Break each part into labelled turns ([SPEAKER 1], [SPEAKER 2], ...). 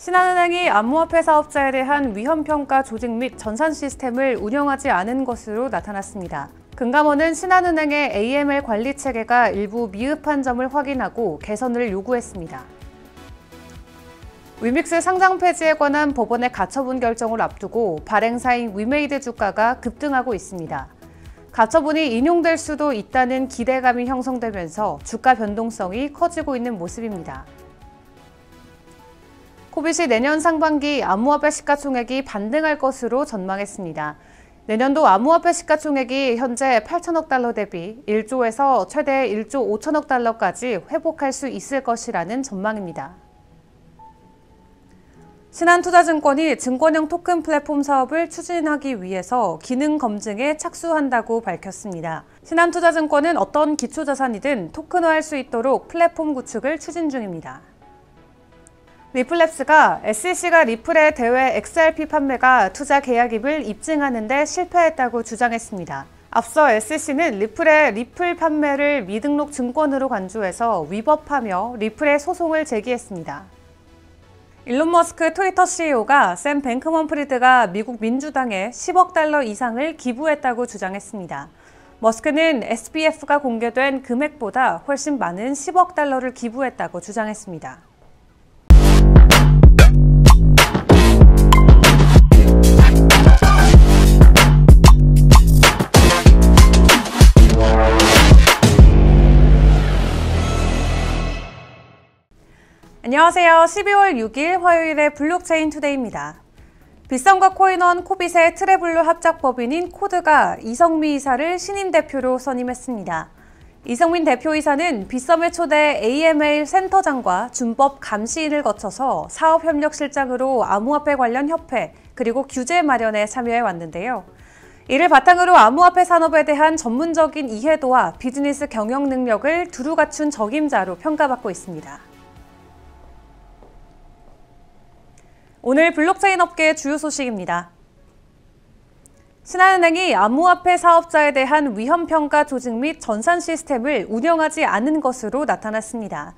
[SPEAKER 1] 신한은행이 암호화폐 사업자에 대한 위험평가 조직 및 전산 시스템을 운영하지 않은 것으로 나타났습니다. 금감원은 신한은행의 AML 관리 체계가 일부 미흡한 점을 확인하고 개선을 요구했습니다. 위믹스 상장 폐지에 관한 법원의 가처분 결정을 앞두고 발행사인 위메이드 주가가 급등하고 있습니다. 가처분이 인용될 수도 있다는 기대감이 형성되면서 주가 변동성이 커지고 있는 모습입니다. 코빗이 내년 상반기 암호화폐 시가총액이 반등할 것으로 전망했습니다. 내년도 암호화폐 시가총액이 현재 8천억 달러 대비 1조에서 최대 1조 5천억 달러까지 회복할 수 있을 것이라는 전망입니다. 신한투자증권이 증권형 토큰 플랫폼 사업을 추진하기 위해서 기능 검증에 착수한다고 밝혔습니다. 신한투자증권은 어떤 기초자산이든 토큰화할 수 있도록 플랫폼 구축을 추진 중입니다. 리플랩스가 SEC가 리플의 대외 XRP 판매가 투자 계약입을 입증하는 데 실패했다고 주장했습니다. 앞서 SEC는 리플의 리플 판매를 미등록 증권으로 간주해서 위법하며 리플의 소송을 제기했습니다. 일론 머스크 트위터 CEO가 샘 뱅크먼프리드가 미국 민주당에 10억 달러 이상을 기부했다고 주장했습니다. 머스크는 SBF가 공개된 금액보다 훨씬 많은 10억 달러를 기부했다고 주장했습니다. 안녕하세요. 12월 6일 화요일의 블록체인 투데이입니다. 빗썸과 코인원 코빗의 트래블루 합작법인인 코드가 이성미 이사를 신임 대표로 선임했습니다. 이성민 대표이사는 빗썸의 초대 AML 센터장과 준법 감시인을 거쳐서 사업협력실장으로 암호화폐 관련 협회 그리고 규제 마련에 참여해 왔는데요. 이를 바탕으로 암호화폐 산업에 대한 전문적인 이해도와 비즈니스 경영 능력을 두루 갖춘 적임자로 평가받고 있습니다. 오늘 블록체인 업계의 주요 소식입니다. 신한은행이 암호화폐 사업자에 대한 위험평가 조직 및 전산 시스템을 운영하지 않은 것으로 나타났습니다.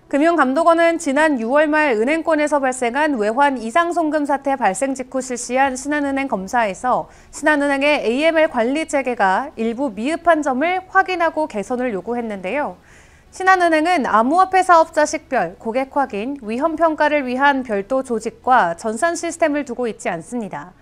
[SPEAKER 1] 금융감독원은 지난 6월 말 은행권에서 발생한 외환 이상송금 사태 발생 직후 실시한 신한은행 검사에서 신한은행의 AML 관리 체계가 일부 미흡한 점을 확인하고 개선을 요구했는데요. 신한은행은 암호화폐 사업자 식별, 고객 확인, 위험평가를 위한 별도 조직과 전산 시스템을 두고 있지 않습니다.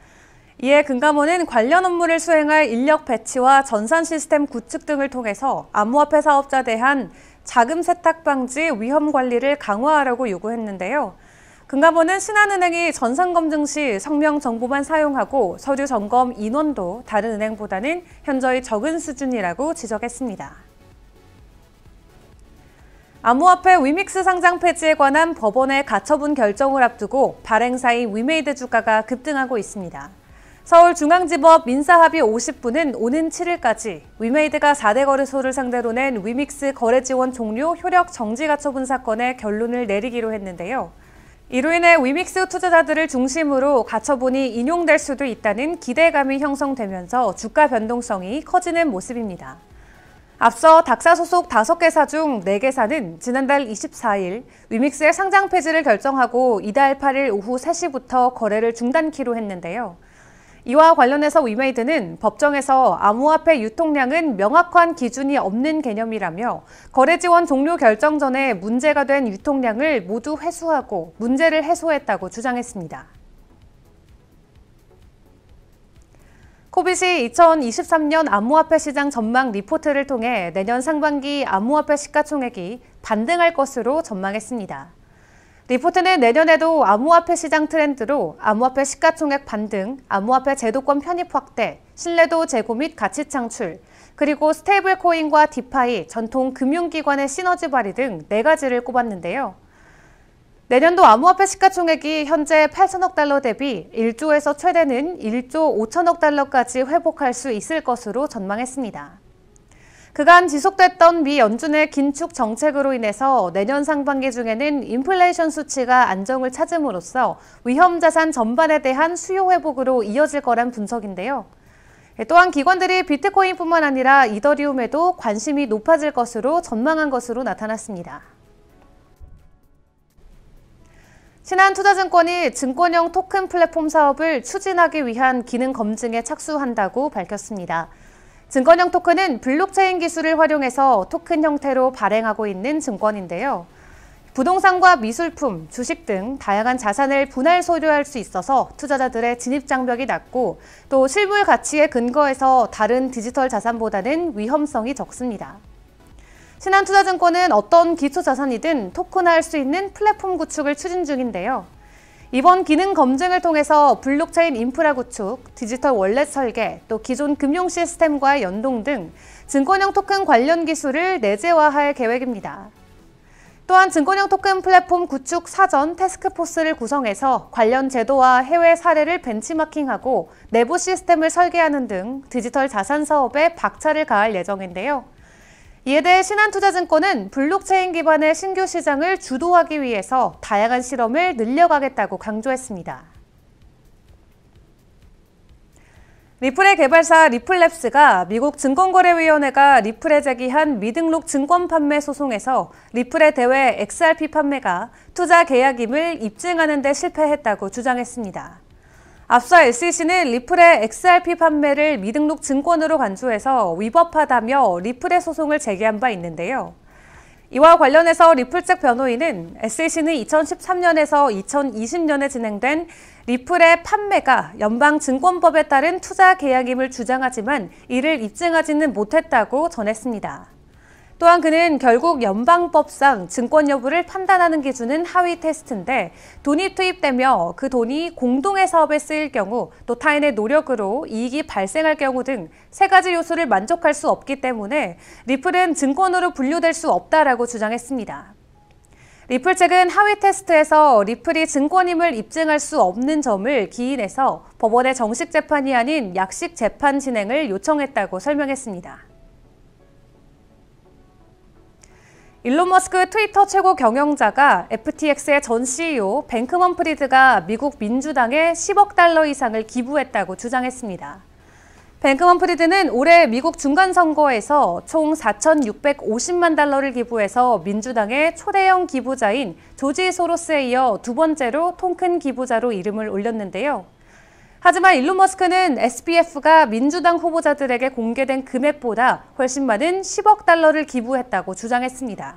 [SPEAKER 1] 이에 금감원은 관련 업무를 수행할 인력 배치와 전산 시스템 구축 등을 통해서 암호화폐 사업자에 대한 자금 세탁 방지 위험 관리를 강화하라고 요구했는데요. 금감원은 신한은행이 전산 검증 시 성명 정보만 사용하고 서류 점검 인원도 다른 은행보다는 현저히 적은 수준이라고 지적했습니다. 암호화폐 위믹스 상장 폐지에 관한 법원의 가처분 결정을 앞두고 발행사인 위메이드 주가가 급등하고 있습니다. 서울중앙지법 민사합의 50부는 오는 7일까지 위메이드가 4대 거래소를 상대로 낸 위믹스 거래 지원 종료 효력 정지 가처분 사건의 결론을 내리기로 했는데요. 이로 인해 위믹스 투자자들을 중심으로 가처분이 인용될 수도 있다는 기대감이 형성되면서 주가 변동성이 커지는 모습입니다. 앞서 닥사 소속 5개사 중 4개사는 지난달 24일 위믹스의 상장 폐지를 결정하고 이달 8일 오후 3시부터 거래를 중단키로 했는데요. 이와 관련해서 위메이드는 법정에서 암호화폐 유통량은 명확한 기준이 없는 개념이라며 거래 지원 종료 결정 전에 문제가 된 유통량을 모두 회수하고 문제를 해소했다고 주장했습니다. 코빗이 2023년 암호화폐 시장 전망 리포트를 통해 내년 상반기 암호화폐 시가총액이 반등할 것으로 전망했습니다. 리포트는 내년에도 암호화폐 시장 트렌드로 암호화폐 시가총액 반등, 암호화폐 제도권 편입 확대, 신뢰도 제고 및 가치 창출, 그리고 스테이블 코인과 디파이, 전통 금융기관의 시너지 발휘 등 4가지를 꼽았는데요. 내년도 암호화폐 시가총액이 현재 8천억 달러 대비 1조에서 최대는 1조 5천억 달러까지 회복할 수 있을 것으로 전망했습니다. 그간 지속됐던 미 연준의 긴축 정책으로 인해서 내년 상반기 중에는 인플레이션 수치가 안정을 찾음으로써 위험 자산 전반에 대한 수요 회복으로 이어질 거란 분석인데요. 또한 기관들이 비트코인뿐만 아니라 이더리움에도 관심이 높아질 것으로 전망한 것으로 나타났습니다. 신한투자증권이 증권형 토큰 플랫폼 사업을 추진하기 위한 기능 검증에 착수한다고 밝혔습니다. 증권형 토큰은 블록체인 기술을 활용해서 토큰 형태로 발행하고 있는 증권인데요. 부동산과 미술품, 주식 등 다양한 자산을 분할 소유할 수 있어서 투자자들의 진입 장벽이 낮고 또 실물 가치에 근거해서 다른 디지털 자산보다는 위험성이 적습니다. 신한투자증권은 어떤 기초자산이든 토큰화할 수 있는 플랫폼 구축을 추진 중인데요. 이번 기능 검증을 통해서 블록체인 인프라 구축, 디지털 월렛 설계, 또 기존 금융 시스템과의 연동 등 증권형 토큰 관련 기술을 내재화할 계획입니다. 또한 증권형 토큰 플랫폼 구축 사전 태스크포스를 구성해서 관련 제도와 해외 사례를 벤치마킹하고 내부 시스템을 설계하는 등 디지털 자산 사업에 박차를 가할 예정인데요. 이에 대해 신한투자증권은 블록체인 기반의 신규 시장을 주도하기 위해서 다양한 실험을 늘려가겠다고 강조했습니다. 리플의 개발사 리플랩스가 미국 증권거래위원회가 리플에 제기한 미등록 증권 판매 소송에서 리플의 대외 XRP 판매가 투자 계약임을 입증하는 데 실패했다고 주장했습니다. 앞서 SEC는 리플의 XRP 판매를 미등록 증권으로 간주해서 위법하다며 리플의 소송을 제기한 바 있는데요. 이와 관련해서 리플 측 변호인은 SEC는 2013년에서 2020년에 진행된 리플의 판매가 연방증권법에 따른 투자 계약임을 주장하지만 이를 입증하지는 못했다고 전했습니다. 또한 그는 결국 연방법상 증권 여부를 판단하는 기준은 하위 테스트인데 돈이 투입되며 그 돈이 공동의 사업에 쓰일 경우 또 타인의 노력으로 이익이 발생할 경우 등 세 가지 요소를 만족할 수 없기 때문에 리플은 증권으로 분류될 수 없다라고 주장했습니다. 리플 측은 하위 테스트에서 리플이 증권임을 입증할 수 없는 점을 기인해서 법원의 정식 재판이 아닌 약식 재판 진행을 요청했다고 설명했습니다. 일론 머스크 트위터 최고 경영자가 FTX의 전 CEO 뱅크먼 프리드가 미국 민주당에 10억 달러 이상을 기부했다고 주장했습니다. 뱅크먼 프리드는 올해 미국 중간선거에서 총 4,650만 달러를 기부해서 민주당의 초대형 기부자인 조지 소로스에 이어 두 번째로 통 큰 기부자로 이름을 올렸는데요. 하지만 일론 머스크는 SBF가 민주당 후보자들에게 공개된 금액보다 훨씬 많은 10억 달러를 기부했다고 주장했습니다.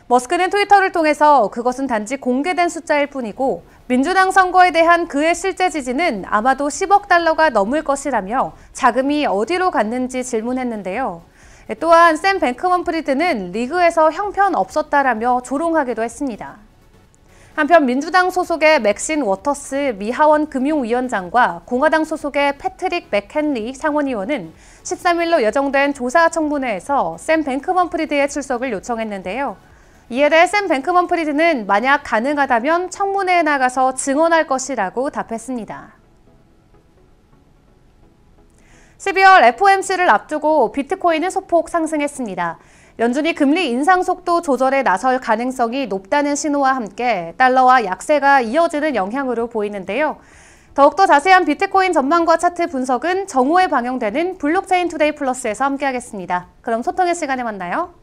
[SPEAKER 1] 머스크는 트위터를 통해서 그것은 단지 공개된 숫자일 뿐이고 민주당 선거에 대한 그의 실제 지지는 아마도 10억 달러가 넘을 것이라며 자금이 어디로 갔는지 질문했는데요. 또한 샘 뱅크먼 프리드는 리그에서 형편없었다라며 조롱하기도 했습니다. 한편 민주당 소속의 맥신 워터스 미 하원 금융위원장과 공화당 소속의 패트릭 맥헨리 상원의원은 13일로 예정된 조사 청문회에서 샘 뱅크먼 프리드의 출석을 요청했는데요. 이에 대해 샘 뱅크먼 프리드는 만약 가능하다면 청문회에 나가서 증언할 것이라고 답했습니다. 12월 FOMC를 앞두고 비트코인은 소폭 상승했습니다. 연준이 금리 인상 속도 조절에 나설 가능성이 높다는 신호와 함께 달러와 약세가 이어지는 영향으로 보이는데요. 더욱더 자세한 비트코인 전망과 차트 분석은 정오에 방영되는 블록체인 투데이 플러스에서 함께하겠습니다. 그럼 소통의 시간에 만나요.